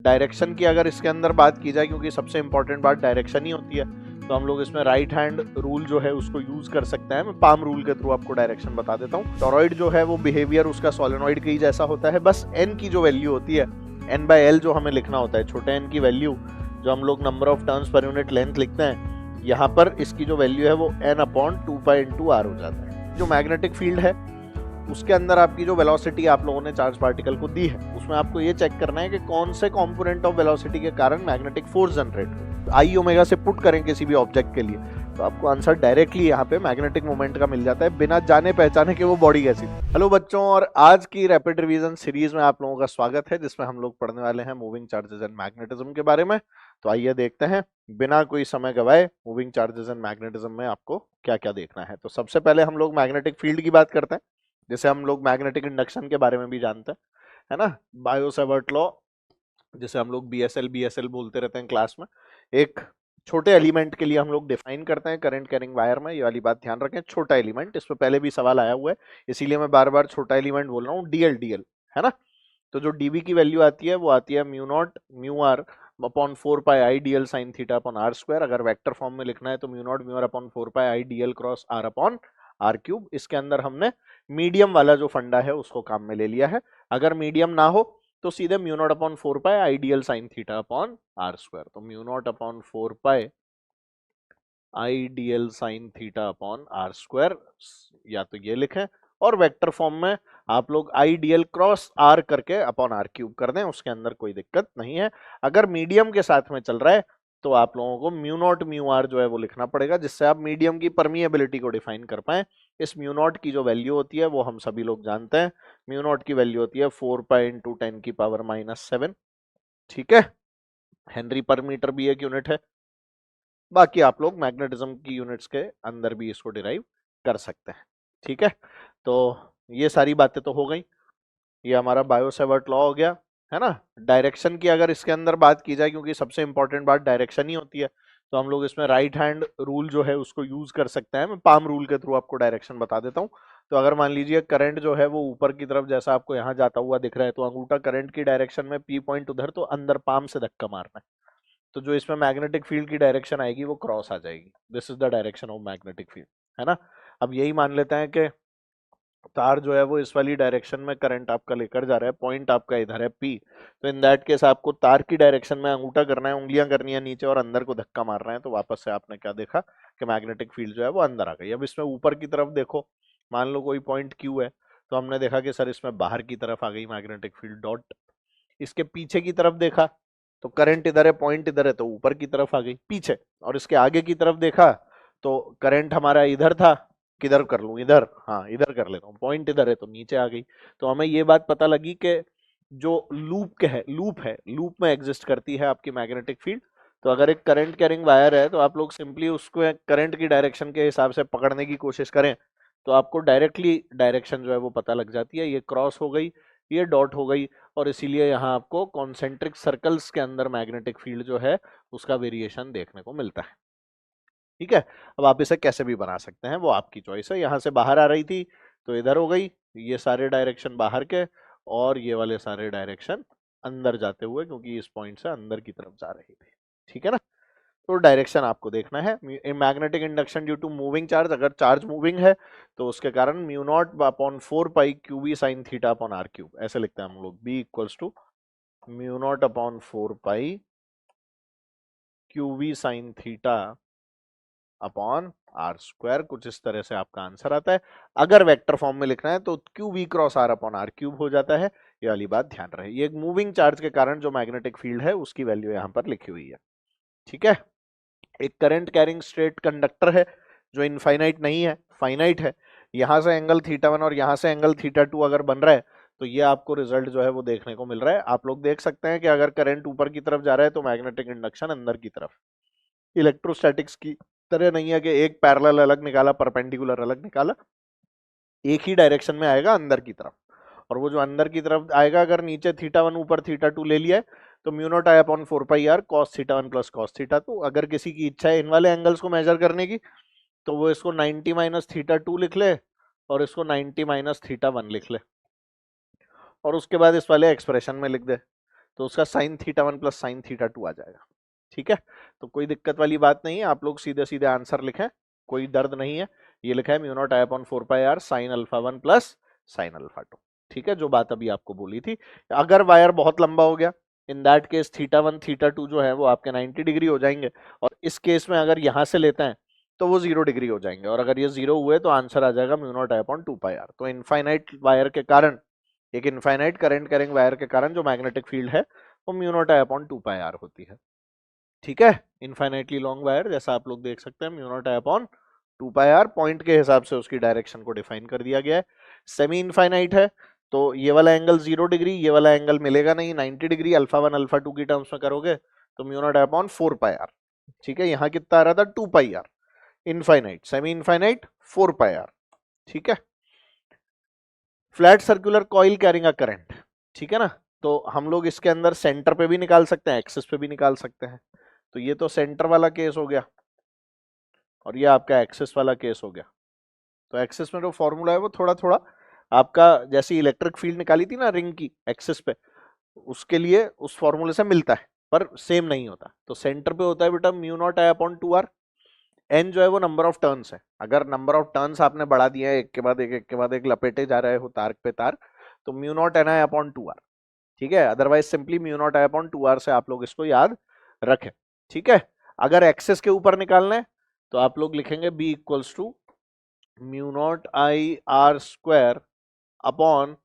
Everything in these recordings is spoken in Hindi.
डायरेक्शन की अगर इसके अंदर बात की जाए, क्योंकि सबसे इंपॉर्टेंट बात डायरेक्शन ही होती है, तो हम लोग इसमें राइट हैंड रूल जो है उसको यूज कर सकते हैं। मैं पाम रूल के थ्रू आपको डायरेक्शन बता देता हूँ। टॉरॉइड जो है वो बिहेवियर उसका सोलेनॉइड के ही जैसा होता है, बस एन की जो वैल्यू होती है, एन बाय एल जो हमें लिखना होता है, छोटे एन की वैल्यू जो हम लोग नंबर ऑफ टर्न्स पर यूनिट लेंथ लिखते हैं, यहाँ पर इसकी जो वैल्यू है वो एन अपॉन 2 इंटू आर हो जाता है। जो मैग्नेटिक फील्ड है उसके अंदर आपकी जो वेलोसिटी आप लोगों ने चार्ज पार्टिकल को दी है, उसमें आपको ये चेक करना है कि कौन से कंपोनेंट ऑफ वेलोसिटी के कारण मैग्नेटिक फोर्स जनरेट हो। आई ओमेगा से पुट करें किसी भी ऑब्जेक्ट के लिए तो आपको आंसर डायरेक्टली यहाँ पे मैग्नेटिक मोमेंट का मिल जाता है, बिना जाने पहचाने कि वो बॉडी कैसी। हेलो बच्चों, और आज की रैपिड रिवीजन सीरीज में आप लोगों का स्वागत है, जिसमें हम लोग पढ़ने वाले हैं मूविंग चार्जेस एंड मैग्नेटिज्म के बारे में। तो आइए देखते हैं बिना कोई समय गवाए मूविंग चार्जेस एंड मैग्नेटिज्म में आपको क्या क्या देखना है। तो सबसे पहले हम लोग मैग्नेटिक फील्ड की बात करते हैं, जैसे हम लोग मैग्नेटिक इंडक्शन के बारे में भी जानते हैं, है ना। बायो-सावर्ट लॉ, जिसे हम लोग बीएसएल बोलते रहते हैं क्लास में, एक छोटे एलिमेंट के लिए हम लोग डिफाइन करते हैं करंट कैरिंग वायर में। ये वाली बात ध्यान रखें, छोटा एलिमेंट, इस पर पहले भी सवाल आया हुआ है, इसीलिए मैं बार बार छोटा एलिमेंट बोल रहा हूँ, डीएल, है ना। तो जो डीबी की वैल्यू आती है वो आती है mu naught mu r upon 4 pi I DL sine theta upon are square. अगर वेक्टर फॉर्म में लिखना है तो mu naught mu r upon 4 pi I dl cross r upon r cube. इसके अंदर हमने मीडियम वाला जो फंडा है उसको काम में ले लिया है। अगर मीडियम ना हो तो सीधे mu naught upon 4 pi I DL sine theta upon are square. तो mu naught upon 4 pi I DL sine theta upon are square, या तो ये लिखें, और वेक्टर फॉर्म में आप लोग आई डीएल क्रॉस आर करके अपॉन आर क्यूब कर दें, उसके अंदर कोई दिक्कत नहीं है। अगर मीडियम के साथ में चल रहा है तो आप लोगों को म्यू नॉट म्यू आर जो है वो लिखना पड़ेगा, जिससे आप मीडियम की परमिएबिलिटी को डिफाइन कर पाए। इस म्यू नॉट की जो वैल्यू होती है वो हम सभी लोग जानते हैं, म्यू नॉट की वैल्यू होती है 4 पाई इंटू 10 की पावर -7, ठीक है। हेनरी पर मीटर भी एक यूनिट है। बाकी आप लोग मैग्नेटिज्म की यूनिट्स के अंदर भी इसको डिराइव कर सकते हैं, ठीक है। तो ये सारी बातें तो हो गई, ये हमारा बायो-सावर्ट लॉ हो गया, है ना। डायरेक्शन की अगर इसके अंदर बात की जाए, क्योंकि सबसे इंपॉर्टेंट बात डायरेक्शन ही होती है, तो हम लोग इसमें राइट हैंड रूल जो है उसको यूज कर सकते हैं। मैं पाम रूल के थ्रू आपको डायरेक्शन बता देता हूँ। तो अगर मान लीजिए करंट जो है वो ऊपर की तरफ जैसा आपको यहाँ जाता हुआ दिख रहा है, तो अंगूठा करंट की डायरेक्शन में पी पॉइंट उधर, तो अंदर पाम से धक्का मारना है, तो जो इसमें मैग्नेटिक फील्ड की डायरेक्शन आएगी वो क्रॉस आ जाएगी। This is the direction of magnetic field, है ना। अब यही मान लेते हैं कि तार जो है वो इस वाली डायरेक्शन में करंट आपका लेकर जा रहा है, पॉइंट आपका इधर है पी, तो इन दैट केस आपको तार की डायरेक्शन में अंगूठा करना है, उंगलियां करनी है नीचे और अंदर को धक्का मारना है। तो वापस से आपने क्या देखा कि मैग्नेटिक फील्ड जो है वो अंदर आ गई। अब इसमें ऊपर की तरफ देखो, मान लो कोई पॉइंट क्यू है, तो हमने देखा कि सर इसमें बाहर की तरफ आ गई मैग्नेटिक फील्ड डॉट। इसके पीछे की तरफ देखा तो करंट इधर है, पॉइंट इधर है, तो ऊपर की तरफ आ गई पीछे। और इसके आगे की तरफ देखा तो करंट हमारा इधर था, किधर कर लूं, इधर, हाँ इधर कर लेता हूँ, पॉइंट इधर है तो नीचे आ गई। तो हमें ये बात पता लगी कि जो लूप में एग्जिस्ट करती है आपकी मैग्नेटिक फील्ड। तो अगर एक करंट कैरिंग वायर है तो आप लोग सिंपली उसको करंट की डायरेक्शन के हिसाब से पकड़ने की कोशिश करें तो आपको डायरेक्टली डायरेक्शन जो है वो पता लग जाती है। ये क्रॉस हो गई, ये डॉट हो गई, और इसीलिए यहाँ आपको कॉन्सेंट्रिक सर्कल्स के अंदर मैग्नेटिक फील्ड जो है उसका वेरिएशन देखने को मिलता है, ठीक है। अब आप इसे कैसे भी बना सकते हैं वो आपकी चॉइस है। यहाँ से बाहर आ रही थी तो इधर हो गई, ये सारे डायरेक्शन बाहर के, और ये वाले सारे डायरेक्शन अंदर जाते हुए, क्योंकि इस पॉइंट से अंदर की तरफ जा रही थी, ठीक है ना। तो डायरेक्शन आपको देखना है। Magnetic induction due to moving charge, अगर चार्ज मूविंग है तो उसके कारण mu naught upon 4 pi q b sine theta upon r cube, ऐसे लिखते हैं हम लोग, b equals to mu naught upon 4 pi q b sine theta upon are square, कुछ इस तरह से आपका आंसर आता है। अगर वेक्टर फॉर्म में लिखना है तो q we cross r upon r cube हो जाता है। ये वाली बात ध्यान रहे, ये एक मूविंग चार्ज के कारण जो मैग्नेटिक फील्ड है उसकी वैल्यू यहाँ पर लिखी हुई है, ठीक है। एक करंट कैरिंग स्ट्रेट कंडक्टर है जो इनफाइनाइट नहीं है, फाइनाइट है। यहां से एंगल थीटा 1 और यहां से एंगल थीटा 2 अगर बन रहा है तो ये आपको रिजल्ट जो है वो देखने को मिल रहा है। आप लोग देख सकते हैं कि अगर करंट ऊपर की तरफ जा रहा है तो मैग्नेटिक इंडक्शन अंदर की तरफ। इलेक्ट्रोस्टैटिक्स की तरह नहीं है कि एक पैरेलल अलग निकाला, परपेंडिकुलर अलग निकाला, एक ही डायरेक्शन में आएगा अंदर की तरफ। और वो जो अंदर की तरफ आएगा, अगर नीचे थीटा 1 ऊपर थीटा 2 ले लिया है तो mu naught I upon 4 pi r cos theta 1 plus cos theta 2। अगर किसी की इच्छा है इन वाले एंगल्स को मेजर करने की तो वो इसको 90 माइनस थीटा 2 लिख ले और इसको 90 माइनस थीटा 1 लिख ले, और उसके बाद इस वाले एक्सप्रेशन में लिख दे। तो उसका sine theta 1 plus sine theta 2 आ जाएगा। ठीक है, तो कोई दिक्कत वाली बात नहीं है, आप लोग सीधे सीधे आंसर लिखें, कोई दर्द नहीं है। ये लिखा है mu naught I upon 4 pi r sine alpha 1 plus sine alpha 2। ठीक है, जो बात अभी आपको बोली थी। अगर वायर बहुत लंबा हो गया, in that case theta 1 theta 2 जो है वो आपके 90 डिग्री हो जाएंगे, और इस केस में अगर यहां से लेते हैं तो वो 0 डिग्री हो जाएंगे, और अगर ये 0 हुए तो आंसर आ जाएगा mu naught I upon 2 pi r. तो इनफाइनाइट वायर के कारण, एक इनफाइनाइट करंट कैरिंग वायर के कारण जो मैग्नेटिक फील्ड है वो mu naught I upon 2 pi r होती है। ठीक है, इनफाइनाइटली लॉन्ग वायर जैसा आप लोग देख सकते हैं mu naught I upon 2 pi r, point के हिसाब से उसकी डायरेक्शन को डिफाइन कर दिया गया है। सेमी इनफाइनाइट है तो ये वाला एंगल 0 डिग्री, ये वाला एंगल मिलेगा नहीं 90 डिग्री, अल्फा 1 अल्फा 2 की टर्म्स में करोगे तो mu naught I upon 4 pi R. ठीक है, यहाँ कितना आ रहा था 2 pi R. Infinite, semi infinite 4 pi R. ठीक है, flat circular coil carrying a current. ठीक है ना, तो हम लोग इसके अंदर सेंटर पे भी निकाल सकते हैं, एक्सिस पे भी निकाल सकते हैं। तो ये तो सेंटर वाला केस हो गया, और ये आपका एक्सिस वाला केस हो गया। तो एक्सिस में जो फॉर्मूला है वो थोड़ा थोड़ा आपका, जैसे इलेक्ट्रिक फील्ड निकाली थी ना रिंग की एक्सिस पे, उसके लिए उस फॉर्मूले से मिलता है, पर सेम नहीं होता। तो सेंटर पे होता है बेटा mu naught I upon 2 r. N जो है वो नंबर ऑफ टर्न्स है, अगर नंबर ऑफ टर्न्स आपने बढ़ा दिया है एक के बाद एक के बाद एक लपेटे जा रहे हो तार पे तार, तो mu naught n I upon 2 r. ठीक है, otherwise simply mu naught I upon 2 r से आप लोग इसको याद रखें। ठीक है, अगर एक्सेस के ऊपर निकालना है तो आप लोग लिखेंगे b equals to mu naught I r square upon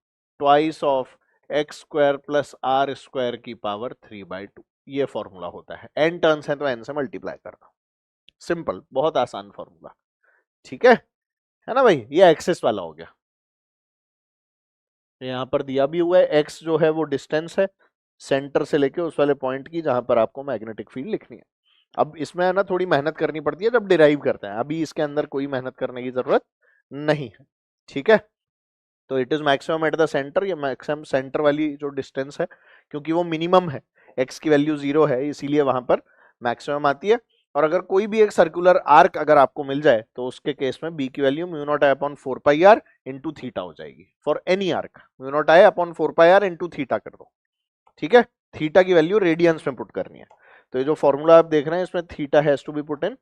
twice of x square plus r square की पावर 3/2। ये फॉर्मूला होता है, एन टर्न्स है तो एन से मल्टीप्लाई करना, सिंपल, बहुत आसान फॉर्मूला। ठीक है ना भाई, ये एक्सेस वाला हो गया। यहाँ पर दिया भी हुआ है एक्स जो है वो डिस्टेंस है सेंटर से लेके उस वाले पॉइंट की जहां पर आपको मैग्नेटिक फील्ड लिखनी है। अब इसमें है ना थोड़ी मेहनत करनी पड़ती है जब डिराइव करते हैं, अभी इसके अंदर कोई मेहनत करने की जरूरत नहीं है। ठीक है, तो it is maximum at the centre, ये मैक्सिमम सेंटर वाली जो डिस्टेंस है, क्योंकि वो मिनिमम है, एक्स की वैल्यू 0 है, इसीलिए वहां पर मैक्सिमम आती है। और अगर कोई भी एक सर्कुलर आर्क अगर आपको मिल जाए तो उसके केस में बी की value mu naught I upon 4 pi are into theta हो जाएगी। For any arc mu naught I upon 4 pi are into theta कर दो। ठीक है, थीटा की वैल्यू रेडियंस में पुट करनी है। तो ये जो फॉर्मूला आप देख रहे हैं इसमें theta has to be put in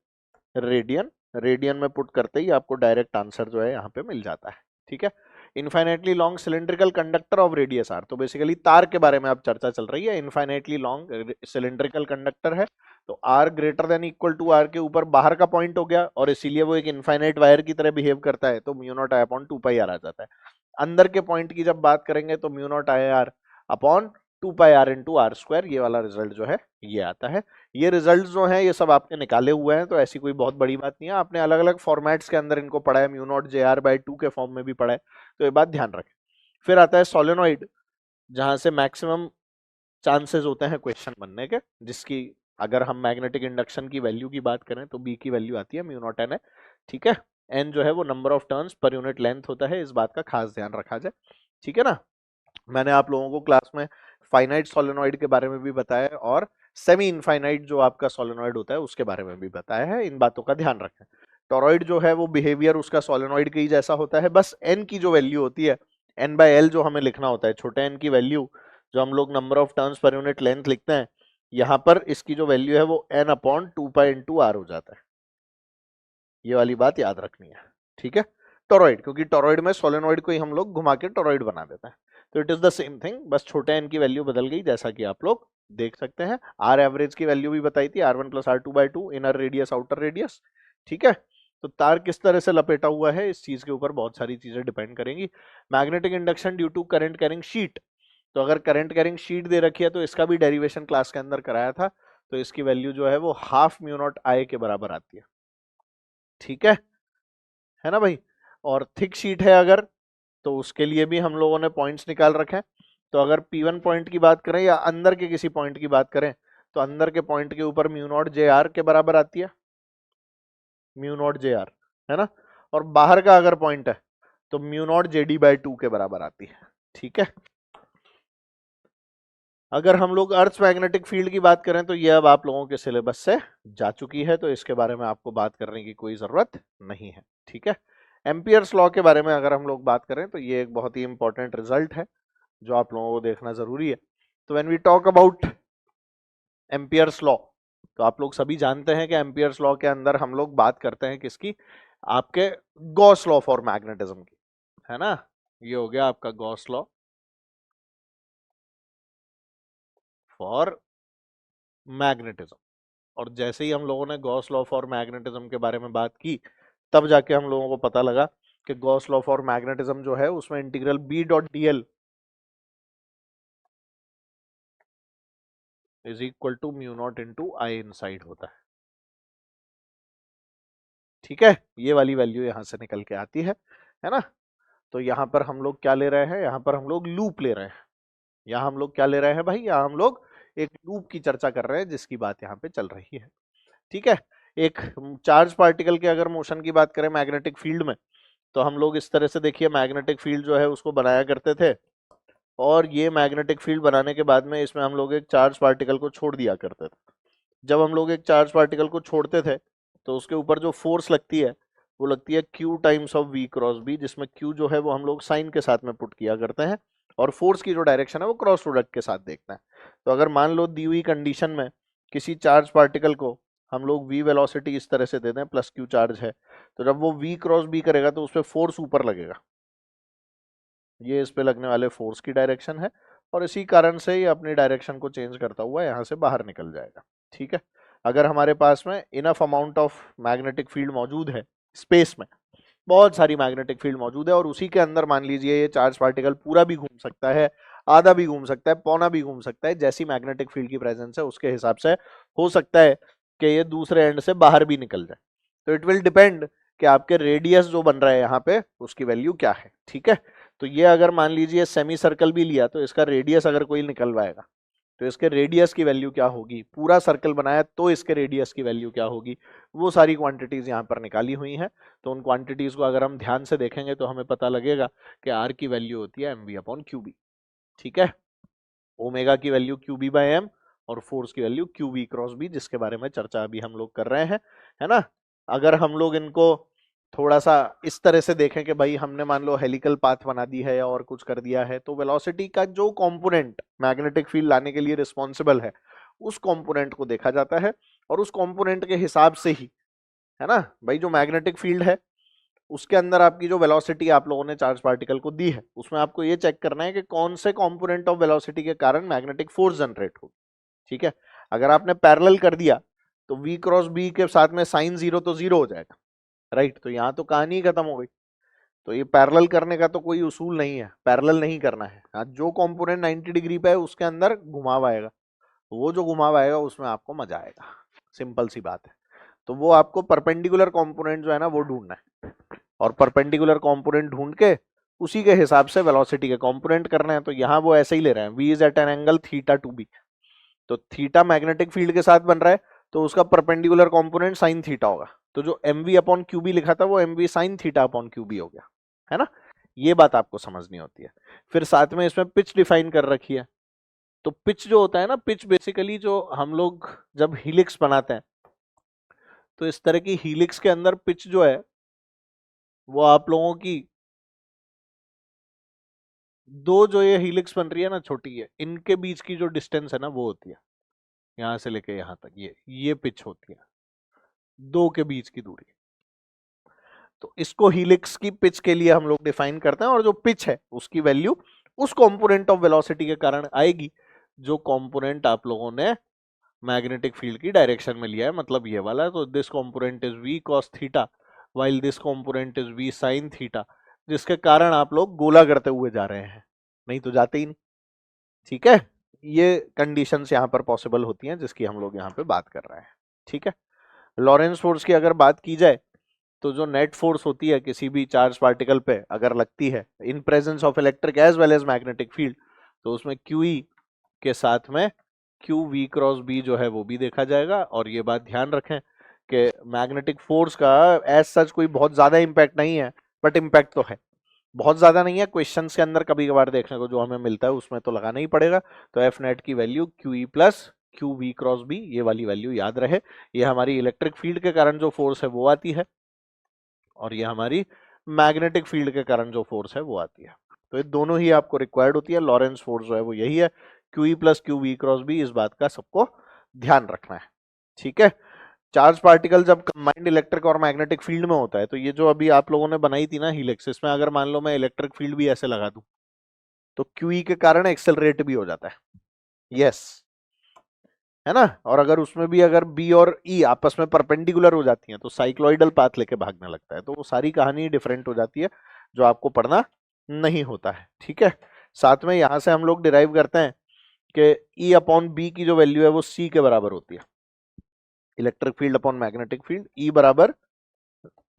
radian, radian में पुट करते ही आपको डायरेक्ट आंसर जो है यहाँ पे मिल जाता है। ठीक है, infinitely long cylindrical conductor of radius R, तो बेसिकली तार के बारे में अब चर्चा चल रही है। इनफाइनाइटली लॉन्ग सिलिंड्रिकल कंडक्टर है तो R greater than equal to R के ऊपर बाहर का पॉइंट हो गया, और इसीलिए वो एक इनफाइनाइट वायर की तरह बिहेव करता है, तो mu naught I upon 2 pi R आ जाता है। अंदर के पॉइंट की जब बात करेंगे तो mu naught I R upon 2 pi are into R square, ये वाला रिजल्ट जो है ये आता है। ये रिजल्ट जो है ये सब आपने निकाले हुए हैं, तो ऐसी कोई बहुत बड़ी बात नहीं है, आपने अलग अलग फॉर्मेट्स के अंदर इनको पढ़ा है, mu not J R by 2 के फॉर्म में भी पढ़ा है, तो ये बात ध्यान रखें। फिर आता है सोलेनोइड, जहां से मैक्सिमम चांसेस होते हैं क्वेश्चन बनने के, जिसकी अगर हम मैग्नेटिक इंडक्शन की वैल्यू की बात करें तो बी की वैल्यू आती है म्यू नॉट एन है। ठीक है, एन जो है वो नंबर ऑफ टर्न्स पर यूनिट लेंथ होता है, इस बात का खास ध्यान रखा जाए। ठीक है ना, मैंने आप लोगों को क्लास में फाइनाइट सोलेनोइड के बारे में भी बताया है, और सेमी इनफाइनाइट जो आपका सोलेनोइड होता है उसके बारे में भी बताया है, इन बातों का ध्यान रखें। टोरॉइड जो है वो बिहेवियर उसका सोलेनोइड के ही जैसा होता है, बस एन की जो वैल्यू होती है, एन बाय एल जो हमें लिखना होता है, छोटे एन की वैल्यू जो हम लोग नंबर ऑफ टर्न्स पर यूनिट लेंथ लिखते हैं, यहाँ पर इसकी जो वैल्यू है वो N upon 2 pi into R हो जाता है। ये वाली बात याद रखनी है। ठीक है, टोरॉइड, क्योंकि टोरॉइड में सोलेनोइड को ही हम लोग घुमा के टोरॉइड बना देते हैं, तो it is the same thing, बस छोटे एन की वैल्यू बदल गई, जैसा कि आप लोग देख सकते हैं। आर एवरेज की वैल्यू भी बताई थी, R1 plus R2/2, inner radius outer radius. ठीक है, तो तार किस तरह से लपेटा हुआ है इस चीज के ऊपर बहुत सारी चीजें डिपेंड करेंगी। Magnetic induction due to current carrying sheet, तो अगर करंट कैरिंग शीट दे रखी है तो इसका भी डेरिवेशन क्लास के अंदर कराया था, तो इसकी वैल्यू जो है वो हाफ म्यू नॉट आई के बराबर आती है। ठीक है ना भाई, और थिक शीट है अगर, तो उसके लिए भी हम लोगों ने पॉइंट्स निकाल रखे हैं। तो अगर P1 पॉइंट की बात करें या अंदर के किसी पॉइंट की बात करें, तो अंदर के पॉइंट के ऊपर म्यू नॉट जे आर के बराबर आती है, म्यू नॉट जे आर, है ना, और बाहर का अगर पॉइंट है तो mu not J D by 2 के बराबर आती है। ठीक है, अगर हम लोग अर्थ मैग्नेटिक फील्ड की बात करें तो ये अब आप लोगों के सिलेबस से जा चुकी है, तो इसके बारे में आपको बात करने की कोई जरूरत नहीं है। ठीक है, एम्पियर्स लॉ के बारे में अगर हम लोग बात करें तो ये एक बहुत ही इंपॉर्टेंट रिजल्ट है जो आप लोगों को देखना जरूरी है। तो when we talk about Ampere's law, तो आप लोग सभी जानते हैं कि एम्पियर्स लॉ के अंदर हम लोग बात करते हैं किसकी, आपके गॉस लॉ फॉर मैग्नेटिज्म की, है ना। ये हो गया आपका गॉस लॉ फॉर मैग्नेटिज्म। और जैसे ही हम लोगों ने गॉस लॉ फॉर मैग्नेटिज्म के बारे में बात की, तब जाके हम लोगों को पता लगा कि गॉस लॉ फॉर मैग्नेटिज्म जो है उसमें integral B dot D L is equal to mu naught into I inside होता है। ठीक है, ये वाली वैल्यू यहां से निकल के आती है ना। तो यहां पर हम लोग क्या ले रहे हैं, यहां पर हम लोग लूप ले रहे हैं। यहां हम लोग क्या ले रहे हैं भाई, यहां हम लोग एक लूप की चर्चा कर रहे हैं जिसकी बात यहां पे चल रही है। ठीक है, एक चार्ज पार्टिकल के अगर मोशन की बात करें मैग्नेटिक फील्ड में, तो हम लोग इस तरह से देखिए मैग्नेटिक फील्ड जो है उसको बनाया करते थे, और ये मैग्नेटिक फील्ड बनाने के बाद में इसमें हम लोग एक चार्ज पार्टिकल को छोड़ दिया करते थे। जब हम लोग एक चार्ज पार्टिकल को छोड़ते थे तो उसके ऊपर जो फोर्स लगती है वो लगती है Q times of V cross B, जिसमें Q जो है वो हम लोग साइन के साथ में पुट किया करते हैं, और फोर्स की जो डायरेक्शन है वो क्रॉस प्रोडक्ट के साथ देखते हैं। तो अगर मान लो दी हुई कंडीशन में किसी चार्ज पार्टिकल को हम लोग V वेलोसिटी इस तरह से दे दें, प्लस Q चार्ज है, तो जब वो V क्रॉस B करेगा तो उस पर फोर्स ऊपर लगेगा, ये इस पे लगने वाले फोर्स की डायरेक्शन है, और इसी कारण से ये अपनी डायरेक्शन को चेंज करता हुआ यहाँ से बाहर निकल जाएगा। ठीक है, अगर हमारे पास में enough amount of magnetic field मौजूद है स्पेस में, बहुत सारी मैग्नेटिक फील्ड मौजूद है, और उसी के अंदर मान लीजिए ये चार्ज पार्टिकल पूरा भी घूम सकता है, आधा भी घूम सकता है, पौना भी घूम सकता है, जैसी मैग्नेटिक फील्ड की प्रेजेंस है उसके हिसाब से हो सकता है कि ये दूसरे एंड से बाहर भी निकल जाए। तो इट विल डिपेंड कि आपके रेडियस जो बन रहा है यहाँ पे उसकी वैल्यू क्या है। ठीक है, तो ये अगर मान लीजिए सेमी सर्कल भी लिया, तो इसका रेडियस अगर कोई निकलवाएगा तो इसके रेडियस की वैल्यू क्या होगी, पूरा सर्कल बनाया तो इसके रेडियस की वैल्यू क्या होगी, वो सारी क्वांटिटीज यहाँ पर निकाली हुई हैं। तो उन क्वांटिटीज को अगर हम ध्यान से देखेंगे तो हमें पता लगेगा कि आर की वैल्यू होती है mv अपॉन क्यूबी। ठीक है, ओमेगा की वैल्यू क्यूबी बाय एम, और फोर्स की वैल्यू क्यूबी क्रॉस बी, जिसके बारे में चर्चा अभी हम लोग कर रहे हैं, है ना। अगर हम लोग इनको थोड़ा सा इस तरह से देखें कि भाई हमने मान लो हेलिकल पाथ बना दी है और कुछ कर दिया है, तो वेलोसिटी का जो कंपोनेंट मैग्नेटिक फील्ड लाने के लिए रिस्पॉन्सिबल है उस कंपोनेंट को देखा जाता है, और उस कंपोनेंट के हिसाब से ही, है ना भाई, जो मैग्नेटिक फील्ड है उसके अंदर आपकी जो वेलोसिटी आप लोगों ने चार्ज पार्टिकल को दी है, उसमें आपको ये चेक करना है कि कौन से कंपोनेंट ऑफ वेलोसिटी के कारण मैग्नेटिक फोर्स जनरेट होगी। ठीक है, अगर आपने पैरेलल कर दिया तो v क्रॉस b के साथ में साइन जीरो तो जीरो हो जाएगा, राइट। तो यहाँ तो कहानी ही खत्म हो गई। तो ये पैरेलल करने का तो कोई उसूल नहीं है, पैरेलल नहीं करना है। हाँ, जो कंपोनेंट 90 डिग्री पे है उसके अंदर घुमाव आएगा, वो जो घुमाव आएगा उसमें आपको मजा आएगा, सिंपल सी बात है। तो वो आपको परपेंडिकुलर कंपोनेंट जो है ना वो ढूंढना है, और परपेंडिकुलर कंपोनेंट ढूंढ के उसी के हिसाब से वेलोसिटी के कंपोनेंट करना है। तो यहाँ वो ऐसे ही ले रहे हैं, v is at an angle theta to B, तो थीटा मैग्नेटिक फील्ड के साथ बन रहा है तो उसका परपेंडिकुलर कंपोनेंट साइन थीटा होगा, तो जो mv अपॉन क्यूबी लिखा था वो mv sine theta upon QB हो गया, है ना। ये बात आपको समझनी होती है। फिर साथ में इसमें पिच डिफाइन कर रखी है। तो पिच जो होता है ना, पिच बेसिकली जो हम लोग जब हीलिक्स बनाते हैं तो इस तरह की हीलिक्स के अंदर पिच जो है वो आप लोगों की दो जो ये हीलिक्स बन रही है ना छोटी है, इनके बीच की जो डिस्टेंस है ना वो होती है यहां से लेके यहां तक, ये पिच होती है, दो के बीच की दूरी। तो इसको हीलिक्स की पिच के लिए हम लोग डिफाइन करते हैं, और जो पिच है उसकी वैल्यू उस कंपोनेंट ऑफ वेलोसिटी के कारण आएगी जो कंपोनेंट आप लोगों ने मैग्नेटिक फील्ड की डायरेक्शन में लिया है, मतलब ये वाला। तो this component is v cos theta while this component is v sin theta, जिसके कारण आप लोग गोला करते हुए जा रहे हैं, नहीं तो जाते ही नहीं। ठीक है, ये कंडीशंस यहाँ पर पॉसिबल होती हैं जिसकी हम लोग यहाँ पे बात कर रहे हैं। ठीक है, लॉरेंस फोर्स की अगर बात की जाए तो जो नेट फोर्स होती है किसी भी चार्ज पार्टिकल पे अगर लगती है in presence of electric as well as magnetic field, तो उसमें QE के साथ में QV क्रॉस B जो है वो भी देखा जाएगा। और ये बात ध्यान रखें कि मैग्नेटिक फोर्स का एज सच कोई बहुत ज्यादा इम्पैक्ट नहीं है, बट इम्पैक्ट तो है, बहुत ज्यादा नहीं है। क्वेश्चंस के अंदर कभी कभार देखने को जो हमें मिलता है उसमें तो लगाना ही पड़ेगा। तो एफ नेट की value QE plus QV cross B, ये वाली वैल्यू याद रहे। ये हमारी इलेक्ट्रिक फील्ड के कारण जो फोर्स है वो आती है, और ये हमारी मैग्नेटिक फील्ड के कारण जो फोर्स है वो आती है। तो ये दोनों ही आपको रिक्वायर्ड होती है। लॉरेंस फोर्स जो है वो यही है Q E plus Q we cross B, इस बात का सबको ध्यान रखना है। ठीक है, चार्ज पार्टिकल जब कंबाइंड इलेक्ट्रिक और मैग्नेटिक फील्ड में होता है, तो ये जो अभी आप लोगों ने बनाई थी ना हीलिक्स, इसमें अगर मान लो मैं इलेक्ट्रिक फील्ड भी ऐसे लगा दूं तो क्यू के कारण एक्सेलरेट भी हो जाता है, यस, है ना। और अगर उसमें भी अगर बी और ई आपस में परपेंडिकुलर हो जाती हैं तो साइक्लॉइडल पाथ लेके भागने लगता है, तो वो सारी कहानी डिफरेंट हो जाती है जो आपको पढ़ना नहीं होता है। ठीक है, साथ में यहां से हम लोग डिराइव करते हैं कि ई अपॉन बी की जो वैल्यू है वो सी के बराबर होती है, electric field upon magnetic field, E बराबर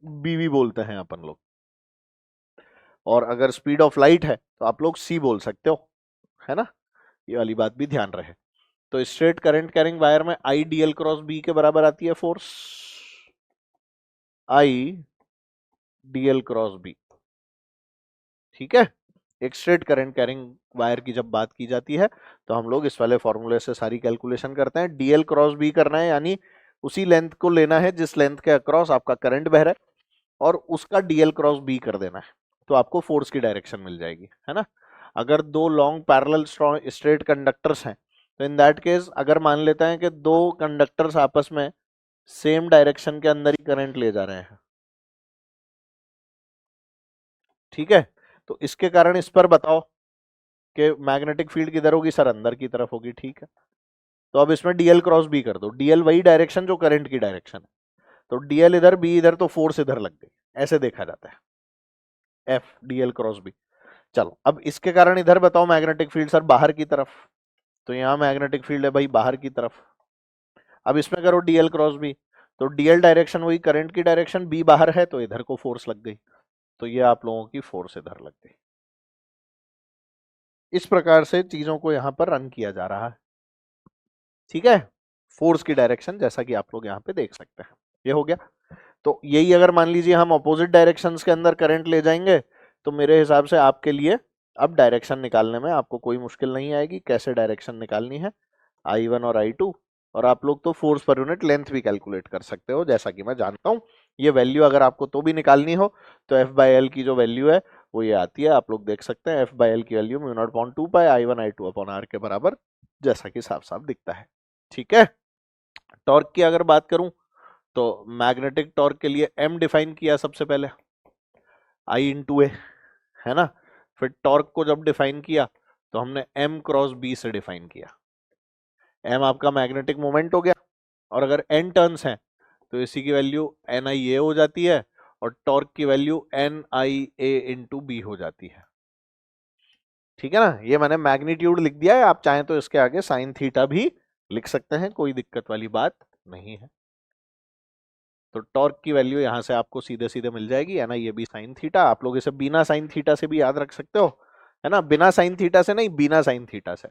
बीवी बोलते हैं अपन लोग। और अगर स्पीड ऑफ लाइट है तो आप लोग सी बोल सकते हो, है ना, ये वाली बात भी ध्यान रहे। तो स्ट्रेट करंट कैरिंग वायर में I D L cross B के बराबर आती है force, I D L cross B. ठीक है, एक स्ट्रेट करंट कैरिंग वायर की जब बात की जाती है तो हम लोग इस वाले फॉर्मूले से सारी कैलकुलेशन करते हैं। डीएल क्रॉस बी करना है, यानी उसी लेंथ को लेना है जिस लेंथ के अक्रॉस आपका करंट बह रहा है, और उसका डीएल क्रॉस बी कर देना है, तो आपको फोर्स की डायरेक्शन मिल जाएगी, है ना। अगर दो लॉन्ग पैरेलल स्ट्रेट कंडक्टर्स हैं तो इन दैट केस अगर मान लेते हैं कि दो कंडक्टर्स आपस में सेम डायरेक्शन के अंदर ही करंट ले जा रहे हैं, ठीक है, तो इसके कारण इस पर बताओ कि मैग्नेटिक फील्ड किधर होगी सर, अंदर की तरफ होगी। ठीक है, तो अब इसमें डीएल क्रॉस बी कर दो, डीएल वही डायरेक्शन जो करंट की डायरेक्शन है, तो डीएल इधर बी इधर, तो फोर्स इधर लग गई, ऐसे देखा जाता है, एफ डीएल क्रॉस बी। चलो अब इसके कारण इधर बताओ मैग्नेटिक फील्ड सर बाहर की तरफ, तो यहाँ मैग्नेटिक फील्ड है भाई बाहर की तरफ। अब इसमें करो डीएल क्रॉस बी, तो डीएल डायरेक्शन वही करंट की डायरेक्शन, बी बाहर है तो इधर को फोर्स लग गई, तो ये आप लोगों की फोर्स इधर लग गई। इस प्रकार से चीजों को यहां पर रन किया जा रहा है। ठीक है, फोर्स की डायरेक्शन जैसा कि आप लोग यहाँ पे देख सकते हैं, ये हो गया। तो यही अगर मान लीजिए हम अपोजिट डायरेक्शंस के अंदर करंट ले जाएंगे तो मेरे हिसाब से आपके लिए अब डायरेक्शन निकालने में आपको कोई मुश्किल नहीं आएगी, कैसे डायरेक्शन निकालनी है, I1 और I2। और आप लोग तो फोर्स पर यूनिट लेंथ भी कैलकुलेट कर सकते हो, जैसा कि मैं जानता हूँ। ये वैल्यू अगर आपको तो भी निकालनी हो तो F/L की जो वैल्यू है वो ये आती है, आप लोग देख सकते हैं F/L की वैल्यू μ0/2 पाई I1 I2 अपॉन R के बराबर, जैसा कि साफ साफ दिखता है। ठीक है, टॉर्क की अगर बात करूं तो मैग्नेटिक टॉर्क के लिए M डिफाइन किया सबसे पहले, I इंटू ए, है ना। फिर टॉर्क को जब डिफाइन किया तो हमने M क्रॉस B से डिफाइन किया, M आपका मैग्नेटिक मोमेंट हो गया, और अगर N टर्न्स हैं तो इसी की वैल्यू NIA हो जाती है, और टॉर्क की वैल्यू NIA इंटू बी हो जाती है। ठीक है ना, ये मैंने मैग्नीट्यूड लिख दिया है, आप चाहें तो इसके आगे साइन थीटा भी लिख सकते हैं, कोई दिक्कत वाली बात नहीं है। तो टॉर्क की वैल्यू यहां से आपको सीधे सीधे मिल जाएगी, है ना, ये भी साइन थीटा, आप लोग इसे बिना साइन थीटा से भी याद रख सकते हो, है ना, बिना साइन थीटा से नहीं, बिना साइन थीटा से।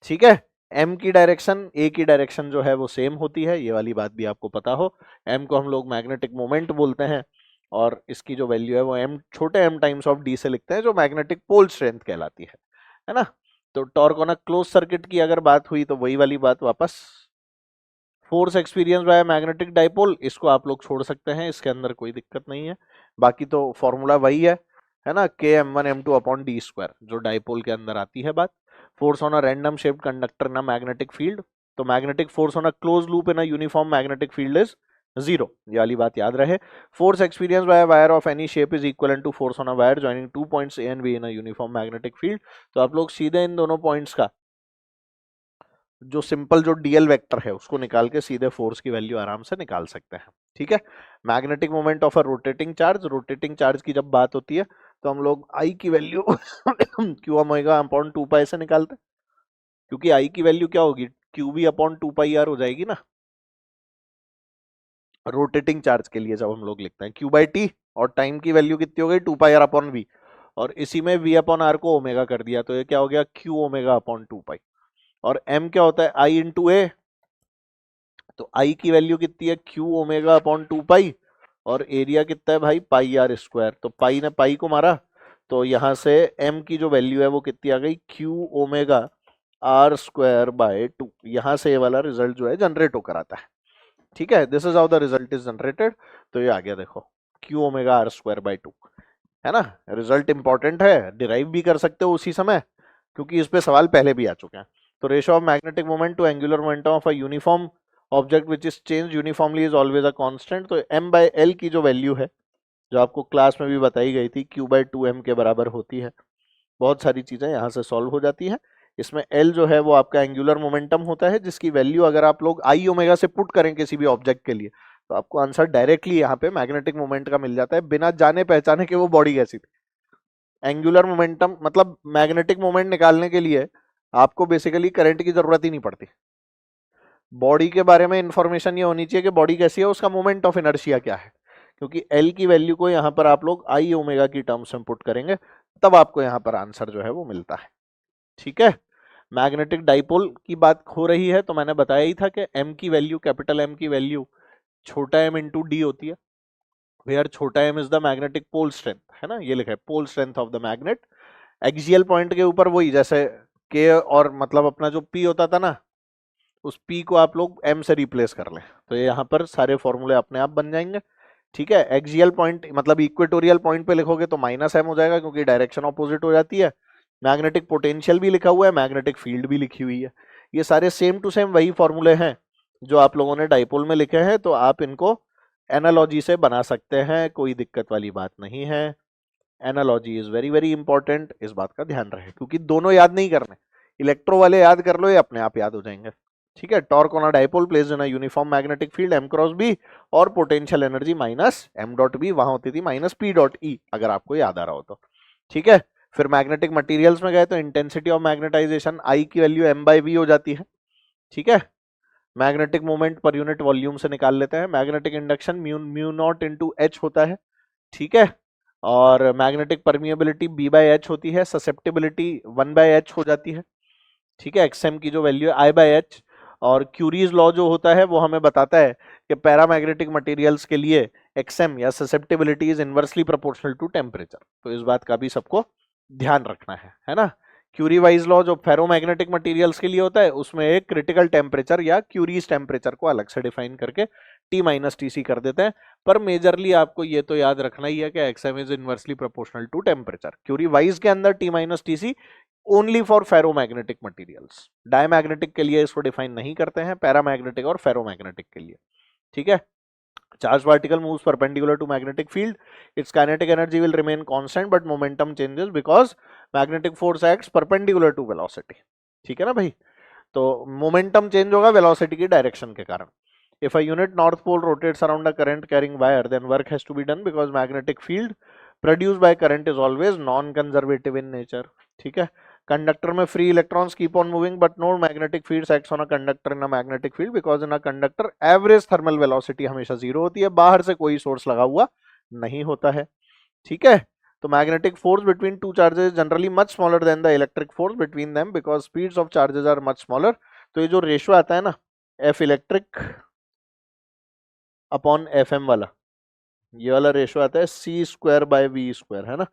ठीक है, एम की डायरेक्शन ए की डायरेक्शन जो है वो सेम होती है, ये वाली बात भी आपको पता हो। एम को हम लोग मैग्नेटिक मोमेंट बोलते हैं, और इसकी जो वैल्यू है वो एम छोटे एम टाइम्स ऑफ डी से लिखते हैं, जो मैग्नेटिक पोल स्ट्रेंथ कहलाती है ना। तो torque on a close circuit की अगर बात हुई तो वही वाली बात वापस, force experience by magnetic dipole, इसको आप लोग छोड़ सकते हैं, इसके अंदर कोई दिक्कत नहीं है, बाकी तो फॉर्मूला वही है ना, के M1 M2 upon D square, जो डाइपोल के अंदर आती है बात। Force on a random shaped conductor in a magnetic field, तो magnetic force on a close loop in a uniform magnetic field is zero, ये वाली बात याद रहे। Force experience by wire of any shape is equal to force on a wire joining 2 points A and B in a uniform magnetic field, तो आप लोग सीधे इन दोनों पॉइंट्स का जो सिंपल जो डीएल वेक्टर है उसको निकाल के सीधे फोर्स की वैल्यू आराम से निकाल सकते हैं। ठीक है, magnetic moment of a rotating charge की जब बात होती है तो हम लोग आई की value Q omega upon 2 pi से निकालते हैं, क्योंकि आई की वैल्यू क्या होगी, Q B upon 2 pi R हो जाएगी ना, रोटेटिंग चार्ज के लिए जब हम लोग लिखते हैं क्यू बाई टी, और टाइम की वैल्यू कितनी हो गई 2 पाई आर अपॉन वी, और इसी में वी अपॉन आर को ओमेगा कर दिया, तो ये क्या हो गया क्यू ओमेगा अपॉन 2 पाई। और m क्या होता है आई इंटू ए, तो आई की वैल्यू कितनी है क्यू ओमेगा अपॉन 2 पाई, और एरिया कितना है भाई पाई आर स्क्वायर, तो पाई ने पाई को मारा, तो यहां से m की जो वैल्यू है वो कितनी आ गई Q omega R square by 2, यहां से ये वाला रिजल्ट जो है जनरेट होकर आता है। ठीक है, this is how the result is generated, तो ये आ गया देखो Q omega R square by 2, है ना। रिजल्ट इंपॉर्टेंट है, डिराइव भी कर सकते हो उसी समय, क्योंकि इस पे सवाल पहले भी आ चुके हैं। तो ratio of magnetic moment to angular momentum of a uniform object which is change uniformly is always a constant. तो m/l की जो वैल्यू है, जो आपको क्लास में भी बताई गई थी, q/2m के बराबर होती है। बहुत सारी चीजें यहाँ से सॉल्व हो जाती हैं। इसमें l जो है वो आपका एंगुलर मोमेंटम होता है, जिसकी वैल्यू अगर आप लोग i ओमेगा से पुट करें किसी भी ऑब्जेक्ट के लिए, तो आपको आंसर डायरेक्टली यहाँ पे मैग्नेटिक मोमेंट का मिल जाता है, बिना जाने पहचाने कि वो बॉडी कैसी थी। एंगुलर मोमेंटम मतलब मैग्नेटिक मोमेंट निकालने के लिए आपको बेसिकली करंट की जरूरत ही नहीं पड़ती। बॉडी के बारे में इंफॉर्मेशन ये होनी चाहिए कि बॉडी कैसी है, उसका मोमेंट ऑफ इनर्शिया क्या है, क्योंकि एल की वैल्यू को यहाँ पर आप लोग आई ओमेगा की टर्म्स में पुट करेंगे, तब आपको यहाँ पर आंसर जो है वो मिलता है। ठीक है, मैग्नेटिक डाइपोल की बात हो रही है, तो मैंने बताया ही था कि एम की वैल्यू, कैपिटल एम की वैल्यू छोटा एम इंटू डी होती है, वेयर छोटा M is the magnetic pole strength, है ना, ये लिखा है pole strength of the magnet. Axial point के ऊपर वही, जैसे के और मतलब अपना जो पी होता था ना, उस पी को आप लोग एम से रिप्लेस कर लें, तो ये यहाँ पर सारे फॉर्मूले अपने आप बन जाएंगे। ठीक है, एक्सियल पॉइंट मतलब इक्वेटोरियल पॉइंट पे लिखोगे तो माइनस एम हो जाएगा, क्योंकि डायरेक्शन ऑपोजिट हो जाती है। मैग्नेटिक पोटेंशियल भी लिखा हुआ है, मैग्नेटिक फील्ड भी लिखी हुई है, ये सारे सेम टू सेम वही फॉर्मूले हैं जो आप लोगों ने डाइपोल में लिखे हैं, तो आप इनको एनालॉजी से बना सकते हैं, कोई दिक्कत वाली बात नहीं है। Analogy is very very important, इस बात का ध्यान रहे, क्योंकि दोनों याद नहीं करने, इलेक्ट्रो वाले याद कर लो, ये अपने आप याद हो जाएंगे। ठीक है, torque on a dipole placed in a uniform magnetic field m cross b, और potential energy minus m dot b, वहां होती थी माइनस p डॉट e, अगर आपको याद आ रहा हो तो। ठीक है, फिर मैग्नेटिक मटेरियल्स में गए तो इंटेंसिटी ऑफ मैग्नेटाइजेशन I की वैल्यू m/v हो जाती है। ठीक है, magnetic moment per unit volume से निकाल लेते हैं। Magnetic induction mu naught into H होता है। ठीक है, और मैग्नेटिक परमिएबिलिटी b/h होती है, ससेप्टिबिलिटी 1/h हो जाती है। ठीक है, एक्सएम की जो वैल्यू है I/h, और क्यूरीज लॉ जो होता है वो हमें बताता है कि पैरामैग्नेटिक मटेरियल्स के लिए एक्सएम या susceptibility is inversely proportional to temperature, तो इस बात का भी सबको ध्यान रखना है ना। क्यूरी वाइज लॉ जो फेरोमैग्नेटिक मटेरियल्स के लिए होता है, उसमें एक क्रिटिकल टेम्परेचर या क्यूरीज टेम्परेचर को अलग से डिफाइन करके T-TC कर देते हैं, पर मेजरली आपको ये तो याद रखना ही है कि XM is inversely proportional to temperature. Curie Weiss के अंदर T-TC only for ferromagnetic materials, diamagnetic के लिए इसको डिफाइन नहीं करते हैं, पैरामैग्नेटिक और फेरोमैग्नेटिक के लिए। ठीक है, charged particle moves perpendicular to magnetic field, its kinetic energy will remain constant but momentum changes because magnetic force acts perpendicular to velocity। ठीक है ना भाई, तो मोमेंटम चेंज होगा वेलोसिटी की डायरेक्शन के कारण। If a unit north pole rotates around a current carrying wire, then work has to be done because magnetic field produced by current is always non-conservative in nature। ठीक है, कंडक्टर में free electrons keep on moving but no magnetic field acts on a conductor in a magnetic field because in a conductor average thermal velocity हमेशा जीरो होती है, बाहर से कोई सोर्स लगा हुआ नहीं होता है। ठीक है, तो magnetic force between two charges generally much smaller than the electric force between them because speeds of charges are much smaller. तो ये जो रेशियो आता है ना, F electric upon F M वाला, ये वाला रेशियो आता है c²/v², है ना।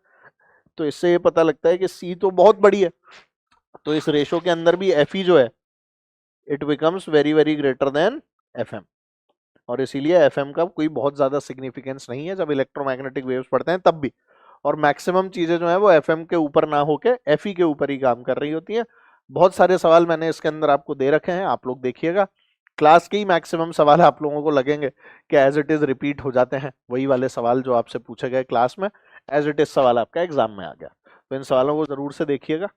तो इससे ये पता लगता है कि c तो बहुत बड़ी है, तो इस रेशो के अंदर भी Fe जो है it becomes very very greater than Fm, और इसीलिए Fm का कोई बहुत ज्यादा सिग्निफिकेंस नहीं है जब इलेक्ट्रोमैग्नेटिक वेव्स पढ़ते हैं तब भी, और मैक्सिमम चीजें जो है वो Fm के ऊपर ना होके Fe के ऊपर ही काम कर रही होती हैं। बहुत सारे सवाल मैंने इसके अंदर आपको दे रखे हैं, आप लोग देखिएगा, क्लास के ही मैक्सिमम सवाल आप लोगों को लगेंगे कि एज इट इज रिपीट हो जाते हैं, वही वाले सवाल जो आपसे पूछे गए क्लास में, एज इट इज सवाल आपका एग्जाम में आ गया, तो इन सवालों को जरूर से देखिएगा।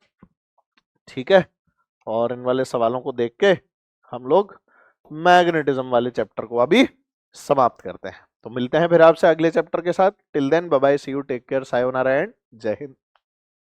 ठीक है, और इन वाले सवालों को देख के हम लोग मैग्नेटिज्म वाले चैप्टर को अभी समाप्त करते हैं। तो मिलते हैं फिर आपसे अगले चैप्टर के साथ। Till then bye bye, see you, take care, sayonara and जय हिंद।